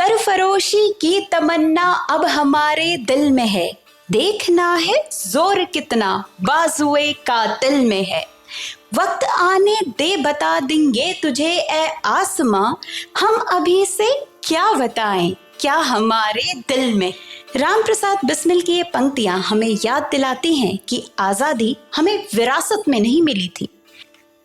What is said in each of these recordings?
सरफरोशी की तमन्ना अब हमारे दिल में है, देखना है जोर कितना बाजुए कातिल में है। वक्त आने दे बता देंगे तुझे ए आसमां, हम अभी से क्या बताएं क्या हमारे दिल में। राम प्रसाद बिस्मिल की ये पंक्तियां हमें याद दिलाती हैं कि आजादी हमें विरासत में नहीं मिली थी।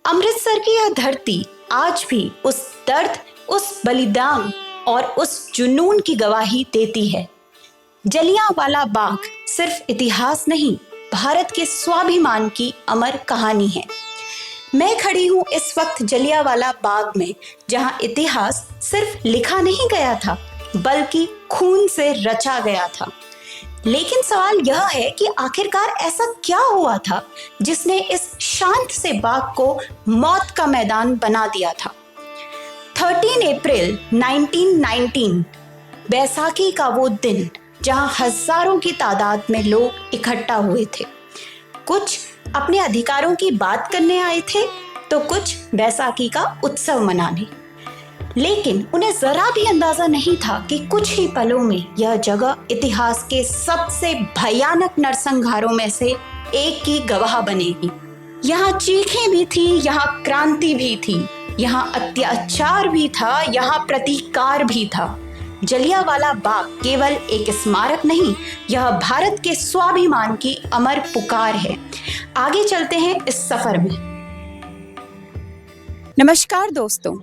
अमृतसर की यह धरती आज भी उस दर्द, उस बलिदान और उस जुनून की गवाही देती है। जलियांवाला बाग सिर्फ इतिहास नहीं, भारत के स्वाभिमान की अमर कहानी है। मैं खड़ी हूँ इस वक्त जलियांवाला बाग में, जहां इतिहास सिर्फ लिखा नहीं गया था बल्कि खून से रचा गया था। लेकिन सवाल यह है कि आखिरकार ऐसा क्या हुआ था जिसने इस शांत से बाग को मौत का मैदान बना दिया था। 13 अप्रैल 1919 बैसाखी का वो दिन जहां हजारों की तादाद में लोग इकट्ठा हुए थे। कुछ अपने अधिकारों की बात करने आए थे तो कुछ बैसाखी का उत्सव मनाने। लेकिन उन्हें जरा भी अंदाजा नहीं था कि कुछ ही पलों में यह जगह इतिहास के सबसे भयानक नरसंहारों में से एक की गवाह बनेगी। यहाँ चीखें भी थी, यहाँ क्रांति भी थी, यहाँ अत्याचार भी था, यहाँ प्रतीकार भी था। जलियांवाला बाग केवल एक स्मारक नहीं, यह भारत के स्वाभिमान की अमर पुकार है। आगे चलते हैं इस सफर में। नमस्कार दोस्तों,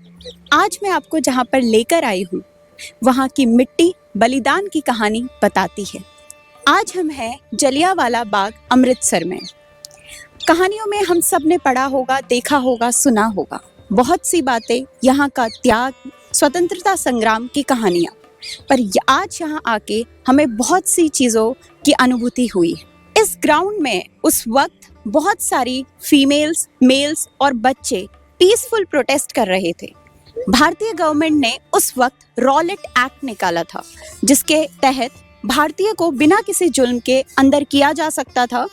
आज मैं आपको जहां पर लेकर आई हूं वहां की मिट्टी बलिदान की कहानी बताती है। आज हम हैं जलियांवाला बाग अमृतसर में। कहानियों में हम सब ने पढ़ा होगा, देखा होगा, सुना होगा बहुत सी बातें, यहाँ का त्याग, स्वतंत्रता संग्राम की कहानियाँ। पर आज यहाँ आके हमें बहुत सी चीज़ों की अनुभूति हुई। इस ग्राउंड में उस वक्त बहुत सारी फीमेल्स, मेल्स और बच्चे पीसफुल प्रोटेस्ट कर रहे थे। भारतीय गवर्नमेंट ने उस वक्त रॉलेट एक्ट निकाला था, जिसके तहत भारतीय को बिना किसी जुल्म के अंदर किया जा सकता था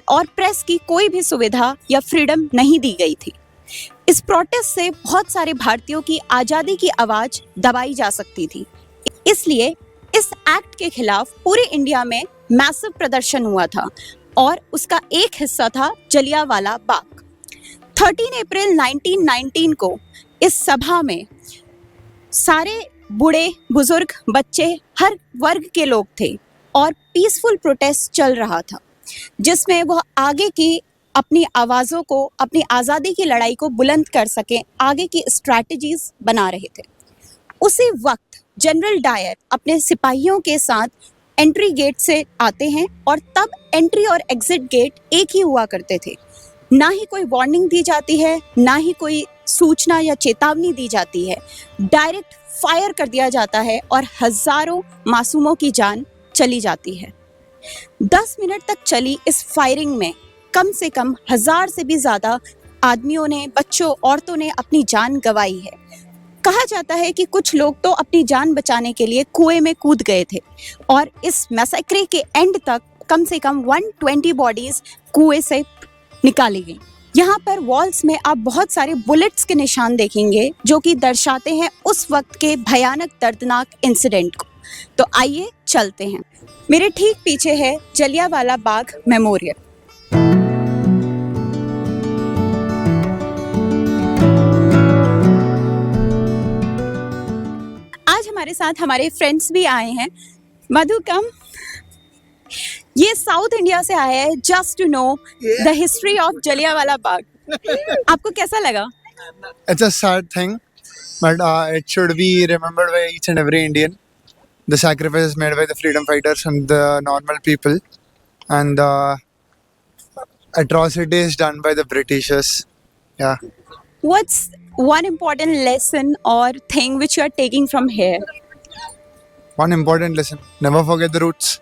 और प्रेस की कोई भी सुविधा या फ्रीडम नहीं दी गई थी। इस प्रोटेस्ट से बहुत सारे भारतीयों की आज़ादी की आवाज़ दबाई जा सकती थी। इसलिए इस एक्ट के खिलाफ पूरे इंडिया में मैसिव प्रदर्शन हुआ था और उसका एक हिस्सा था जलियांवाला बाग। 13 अप्रैल 1919 को इस सभा में सारे बूढ़े, बुजुर्ग, बच्चे, हर वर्ग के लोग थे और पीसफुल प्रोटेस्ट चल रहा था, जिसमें वह आगे की अपनी आवाज़ों को, अपनी आज़ादी की लड़ाई को बुलंद कर सकें, आगे की स्ट्रैटेजीज बना रहे थे। उसी वक्त जनरल डायर अपने सिपाहियों के साथ एंट्री गेट से आते हैं और तब एंट्री और एग्जिट गेट एक ही हुआ करते थे। ना ही कोई वार्निंग दी जाती है, ना ही कोई सूचना या चेतावनी दी जाती है। डायरेक्ट फायर कर दिया जाता है और हजारों मासूमों की जान चली जाती है। 10 मिनट तक चली इस फायरिंग में कम से कम 1000 से भी ज्यादा आदमियों ने, बच्चों, औरतों ने अपनी जान गंवाई है। कहा जाता है कि कुछ लोग तो अपनी जान बचाने के लिए कुएं में कूद गए थे और इस मैसेक्रे के एंड तक कम से कम 120 बॉडीज कुएं से निकाली गई। यहाँ पर वॉल्स में आप बहुत सारे बुलेट्स के निशान देखेंगे जो कि दर्शाते हैं उस वक्त के भयानक दर्दनाक इंसिडेंट को। तो आइए चलते हैं। मेरे ठीक पीछे है जलियांवाला बाग मेमोरियल। आज हमारे साथ हमारे फ्रेंड्स भी आए हैं। मधु, कम। ये साउथ इंडिया से आया है just to know the history of Jallianwala Bagh. आपको कैसा लगा? It's a sad thing, but it should be remembered by each and every Indian. The sacrifices made by the freedom fighters and the normal people, and the atrocities done by the Britishers. Yeah. What's one important lesson or thing which you are taking from here? One important lesson: never forget the roots.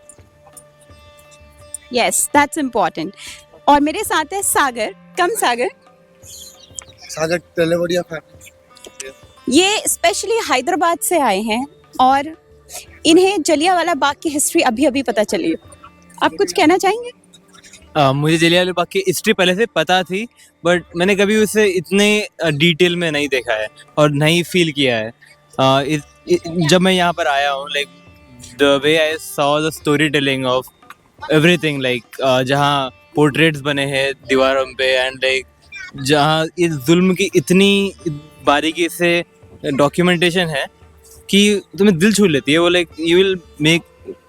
Yes, that's important. और मेरे साथ है सागर। कम सागर। Sagar, tell about your family. ये specially Hyderabad से आए हैं और इन्हें जलियांवाला बाग की हिस्ट्री अभी अभी पता चली है। आप कुछ कहना चाहेंगे? मुझे जलियांवाला बाग की हिस्ट्री पहले से पता थी, बट मैंने कभी उसे इतने डिटेल में नहीं देखा है और नहीं फील किया है। जब मैं यहाँ पर आया हूँ, like the way I saw the story telling of everything, like जहाँ पोर्ट्रेट्स बने हैं दीवारों पे, एंड लाइक जहाँ इस जुल्म की इतनी बारीकी से डॉक्यूमेंटेशन है कि तुम्हें दिल छू लेती है वो, like it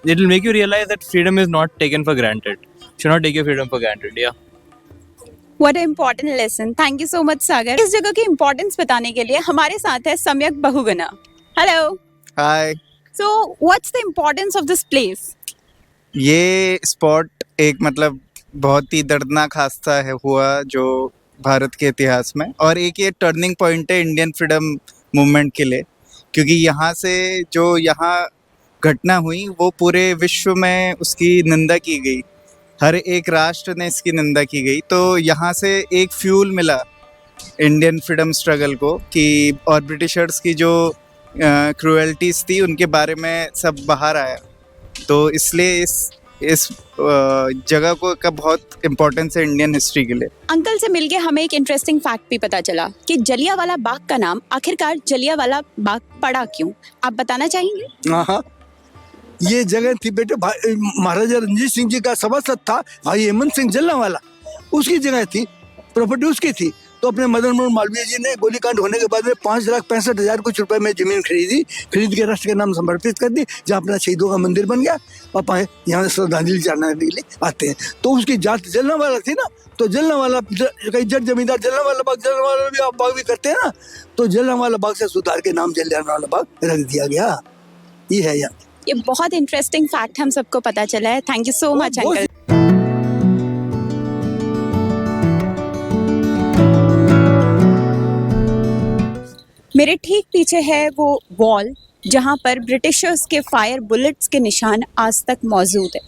will make you realise that freedom is not taken for granted, should not take your freedom for granted. Yeah. What an important lesson. Thank you so much, सागर। इस जगह की इम्पोर्टेंस बताने के लिए हमारे साथ है सम्यक Bahuguna. Hello. Hi. So, what's the importance of this place? ये स्पॉट एक मतलब बहुत ही दर्दनाक हादसा है हुआ जो भारत के इतिहास में, और एक ये टर्निंग पॉइंट है इंडियन फ्रीडम मूवमेंट के लिए, क्योंकि यहाँ से जो यहाँ घटना हुई वो पूरे विश्व में उसकी निंदा की गई, हर एक राष्ट्र ने इसकी निंदा की गई। तो यहाँ से एक फ्यूल मिला इंडियन फ्रीडम स्ट्रगल को कि, और ब्रिटिशर्स की जो क्रूएल्टीज थी उनके बारे में सब बाहर आया। तो इसलिए इस जगह को का बहुत इम्पोर्टेंस है इंडियन हिस्ट्री के लिए। अंकल से मिलके हमें एक इंटरेस्टिंग फैक्ट भी पता चला कि जलियांवाला बाग का नाम आखिरकार जलियांवाला बाग पड़ा क्यों, आप बताना चाहेंगे? हाँ, ये जगह थी बेटे, महाराजा रणजीत सिंह जी का सभासद था भाई हेमंत सिंह जलियांवाला, उसकी जगह थी, प्रॉपर्टी उसकी थी। तो अपने मदन मोहन मालवीय जी ने गोलीकांड होने के बाद में 5,65,000 कुछ रुपए में जमीन खरीद के राष्ट्र के नाम समर्पित कर दी, जहाँ अपना शहीदों का मंदिर बन गया और यहाँ श्रद्धांजलि चढ़ाने के लिए आते हैं। तो उसकी जात जलियांवाला थी ना, तो जलियांवाला कई जट जमींदार जलियांवाला बाग भी करते हैं ना, तो जलियांवाला बाग से सुधार के नाम जलियांवाला बाग रख दिया गया। ये है यहाँ। ये बहुत इंटरेस्टिंग फैक्ट हम सबको पता चला है। Thank you so much uncle. मेरे ठीक पीछे है वो वॉल जहां पर ब्रिटिशर्स के फायर बुलेट्स के निशान आज तक मौजूद है।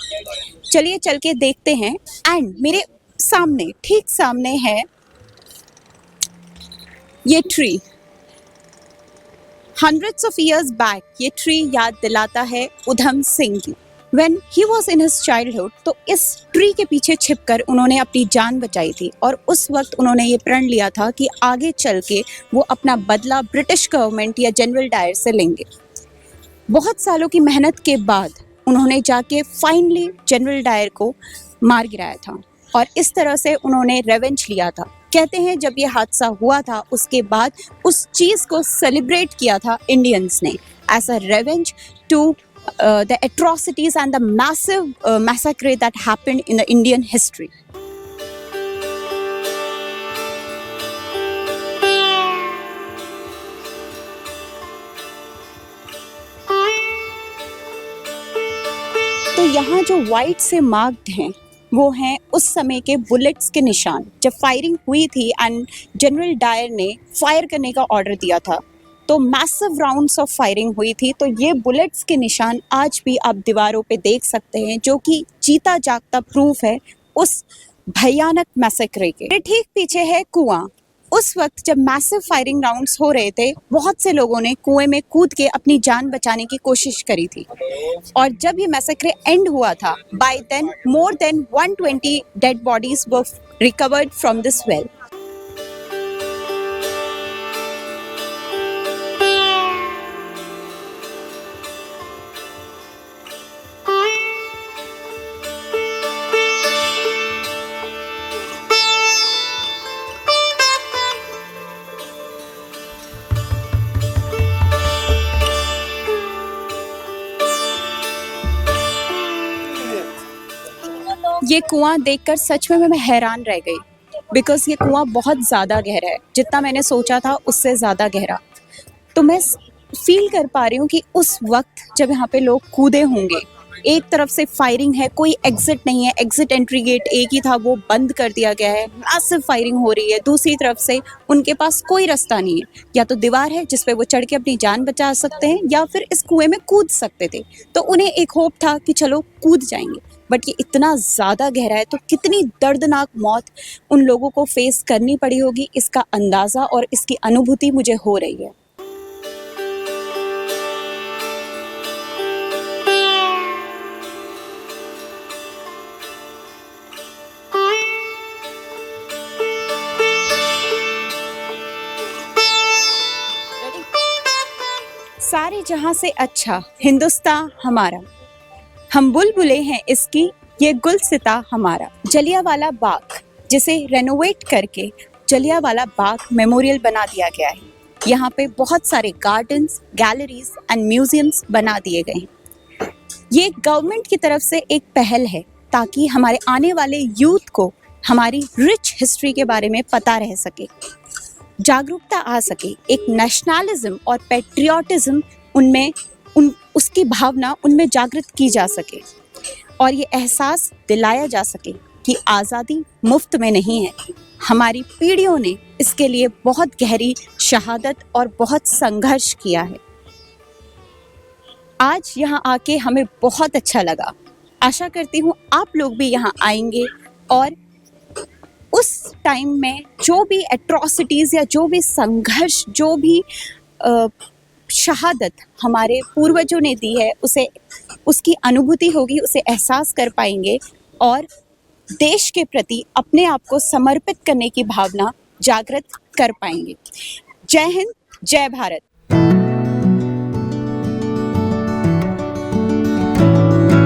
चलिए चल के देखते हैं। एंड मेरे सामने, ठीक सामने है ये tree. Hundreds of years back, ये ट्री याद दिलाता है उधम सिंह की। When he was in his childhood, तो इस ट्री के पीछे छिपकर उन्होंने अपनी जान बचाई थी, और उस वक्त उन्होंने ये प्रण लिया था कि आगे चल के वो अपना बदला ब्रिटिश गवर्नमेंट या जनरल डायर से लेंगे। बहुत सालों की मेहनत के बाद उन्होंने जाके फाइनली जनरल डायर को मार गिराया था, और इस तरह से उन्होंने रेवेंज लिया था। कहते हैं जब ये हादसा हुआ था उसके बाद उस चीज़ को सेलिब्रेट किया था इंडियंस ने as a revenge to the atrocities and the massive massacre that happened in the Indian history. तो यहाँ जो वाइट से मार्क्ड हैं वो हैं उस समय के बुलेट्स के निशान। जब फायरिंग हुई थी एंड जनरल डायर ने फायर करने का ऑर्डर दिया था तो मैसिव राउंड्स ऑफ फायरिंग हुई थी। तो ये बुलेट्स के निशान आज भी आप दीवारों पे देख सकते हैं, जो कि जीता जागता प्रूफ है उस भयानक मैसेक्रे के। ठीक पीछे है कुआं। उस वक्त जब मैसिव फायरिंग राउंड्स हो रहे थे, बहुत से लोगों ने कुएं में कूद के अपनी जान बचाने की कोशिश करी थी, और जब ये मैसेक्रे एंड हुआ था, by then more than 120 dead bodies were recovered from this well. ये कुआं देखकर सच में मैं हैरान रह गई, बिकॉज ये कुआं बहुत ज़्यादा गहरा है, जितना मैंने सोचा था उससे ज़्यादा गहरा। तो मैं फील कर पा रही हूँ कि उस वक्त जब यहाँ पे लोग कूदे होंगे, एक तरफ से फायरिंग है, कोई एग्जिट नहीं है, एग्जिट एंट्री गेट एक ही था वो बंद कर दिया गया है, मैसिव फायरिंग हो रही है। दूसरी तरफ से उनके पास कोई रास्ता नहीं है, या तो दीवार है जिस पे वो चढ़ के अपनी जान बचा सकते हैं, या फिर इस कुएं में कूद सकते थे। तो उन्हें एक होप था कि चलो कूद जाएंगे, बट ये इतना ज़्यादा गहरा है, तो कितनी दर्दनाक मौत उन लोगों को फेस करनी पड़ी होगी, इसका अंदाज़ा और इसकी अनुभूति मुझे हो रही है। जहां से अच्छा हिंदुस्तान हमारा, हम बुलबुलें हैं इसकी ये गुलसिता हमारा। जलियांवाला बाग, जिसे रेनोवेट करके जलियांवाला बाग मेमोरियल बना दिया गया है। यहाँ पे बहुत सारे गार्डन्स, गैलरीज एंड म्यूजियम्स बना दिए गए हैं। ये गवर्नमेंट की तरफ से एक पहल है ताकि हमारे आने वाले यूथ को हमारी रिच हिस्ट्री के बारे में पता रह सके, जागरूकता आ सके, एक नेशनलिज्म और पेट्रियाटिज्म उनमें उसकी भावना उनमें जागृत की जा सके और ये एहसास दिलाया जा सके कि आज़ादी मुफ्त में नहीं है। हमारी पीढ़ियों ने इसके लिए बहुत गहरी शहादत और बहुत संघर्ष किया है। आज यहाँ आके हमें बहुत अच्छा लगा। आशा करती हूँ आप लोग भी यहाँ आएंगे और उस टाइम में जो भी एट्रॉसिटीज़ या जो भी संघर्ष, जो भी शहादत हमारे पूर्वजों ने दी है, उसे उसकी अनुभूति होगी, उसे एहसास कर पाएंगे और देश के प्रति अपने आप को समर्पित करने की भावना जागृत कर पाएंगे। जय हिंद, जय भारत।